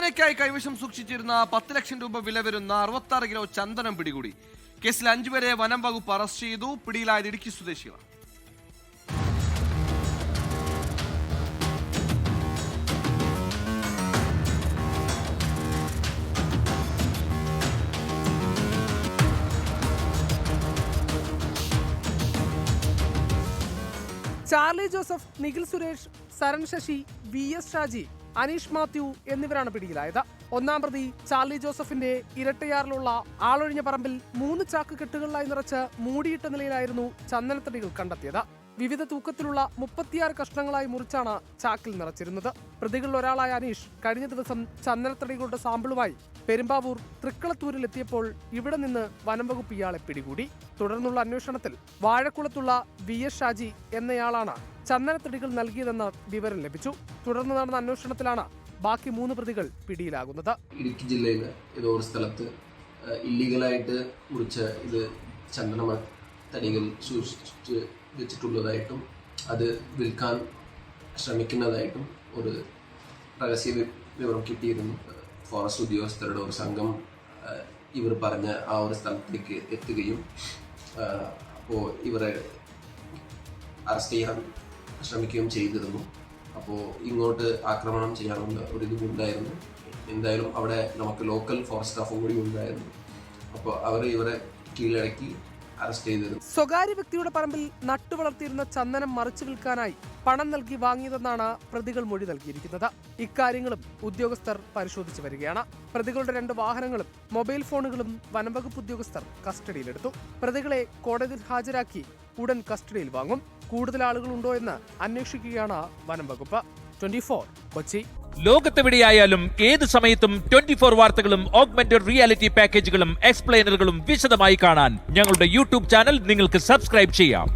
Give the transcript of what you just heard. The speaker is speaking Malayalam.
വിൽപ്പനയ്ക്കായി കൈവശം സൂക്ഷിച്ചിരുന്ന 10 ലക്ഷം രൂപ വില വരുന്ന 66 കിലോ ചന്ദനം പിടികൂടി. കേസിൽ 5 പേരെ വനം വകുപ്പ് അറസ്റ്റ് ചെയ്തു. പിടിയിലായത് ഇടുക്കി സ്വദേശികളാണ്. ചാർലി ജോസഫ്, നിഖിൽ സുരേഷ്, സരൺ ശശി, VS ഷാജി, അനീഷ് മാത്യു എന്നിവരാണ് പിടിയിലായത്. ഒന്നാം പ്രതി ചാർലി ജോസഫിന്റെ ഇരട്ടയാറിലുള്ള ആളൊഴിഞ്ഞ പറമ്പിൽ 3 ചാക്ക് കെട്ടുകളിലായി നിറച്ച് മൂടിയിട്ട നിലയിലായിരുന്നു ചന്ദനത്തടികൾ കണ്ടെത്തിയത്. വിവിധ തൂക്കത്തിലുള്ള 36 കഷ്ണങ്ങളായി മുറിച്ചാണ് ചാക്കിൽ നിറച്ചിരുന്നത്. പ്രതികളിൽ ഒരാളായ അനീഷ് കഴിഞ്ഞ ദിവസം ചന്ദനത്തടികളുടെ സാമ്പിളുമായി പെരുമ്പാവൂർ തൃക്കളത്തൂരിലെത്തിയപ്പോൾ ഇവിടെ നിന്ന് വനംവകുപ്പ് ഇയാളെ പിടികൂടി. തുടർന്നുള്ള അന്വേഷണത്തിൽ വാഴക്കുളത്തുള്ള VS ഷാജി എന്നയാളാണ് ചന്ദനത്തടികൾ നൽകിയതെന്ന് വിവരം ലഭിച്ചു. തുടർന്ന് നടന്ന അന്വേഷണത്തിലാണ് ബാക്കി 3 പ്രതികൾ പിടിയിലാകുന്നത്. ഇടുക്കി ജില്ലയിലെ ഏതോ ഒരു സ്ഥലത്ത് ഇല്ലീഗലായിട്ട് മുറിച്ച ഇത് ചന്ദന തടികൾ സൂക്ഷിച്ച് വെച്ചിട്ടുള്ളതായിട്ടും അത് വിൽക്കാൻ ശ്രമിക്കുന്നതായിട്ടും ഒരു രഹസ്യ വിവരം കിട്ടിയിരുന്നു. ഫോറസ്റ്റ് ഉദ്യോഗസ്ഥരുടെ ഒരു സംഘം ഇവർ പറഞ്ഞ ആ ഒരു സ്ഥലത്തേക്ക് എത്തുകയും അപ്പോൾ ഇവരെ അറസ്റ്റ് ചെയ്യാൻ ശ്രമിക്കുകയും ചെയ്തിരുന്നു. അപ്പോൾ ഇങ്ങോട്ട് ആക്രമണം ചെയ്യാനുള്ള ഒരു ഇതുമുണ്ടായിരുന്നു. എന്തായാലും അവിടെ നമുക്ക് ലോക്കൽ ഫോറസ്റ്റ് സ്റ്റാഫും കൂടി ഉണ്ടായിരുന്നു. അപ്പോൾ അവർ ഇവരെ കീഴടക്കി അറസ്റ്റ് ചെയ്തിരുന്നു. സ്വകാര്യ വ്യക്തിയുടെ പറമ്പിൽ നട്ടുവളർത്തിയിരുന്ന ചന്ദനം മറിച്ചു വിൽക്കാനായി പണം നൽകി വാങ്ങിയതെന്നാണ് പ്രതികൾ മൊഴി നൽകിയിരിക്കുന്നത്. ഇക്കാര്യങ്ങളും ഉദ്യോഗസ്ഥർ പരിശോധിച്ചു വരികയാണ്. പ്രതികളുടെ 2 വാഹനങ്ങളും മൊബൈൽ ഫോണുകളും വനംവകുപ്പ് ഉദ്യോഗസ്ഥർ കസ്റ്റഡിയിലെടുത്തു. പ്രതികളെ കോടതിയിൽ ഹാജരാക്കി ഉടൻ കസ്റ്റഡിയിൽ വാങ്ങും. കൂടുതൽ ആളുകളുണ്ടോ എന്ന് അന്വേഷിക്കുകയാണ് വനംവകുപ്പ്. 24 കൊച്ചി. ലോകത്തെവിടെയായാലും ഏത് സമയത്തും 24 വാർത്തകളും ഓഗ്മെന്റഡ് റിയാലിറ്റി പാക്കേജുകളും എക്സ്പ്ലെയിനറുകളും വിശദമായി കാണാൻ ഞങ്ങളുടെ യൂട്യൂബ് ചാനൽ നിങ്ങൾക്ക് സബ്സ്ക്രൈബ് ചെയ്യാം.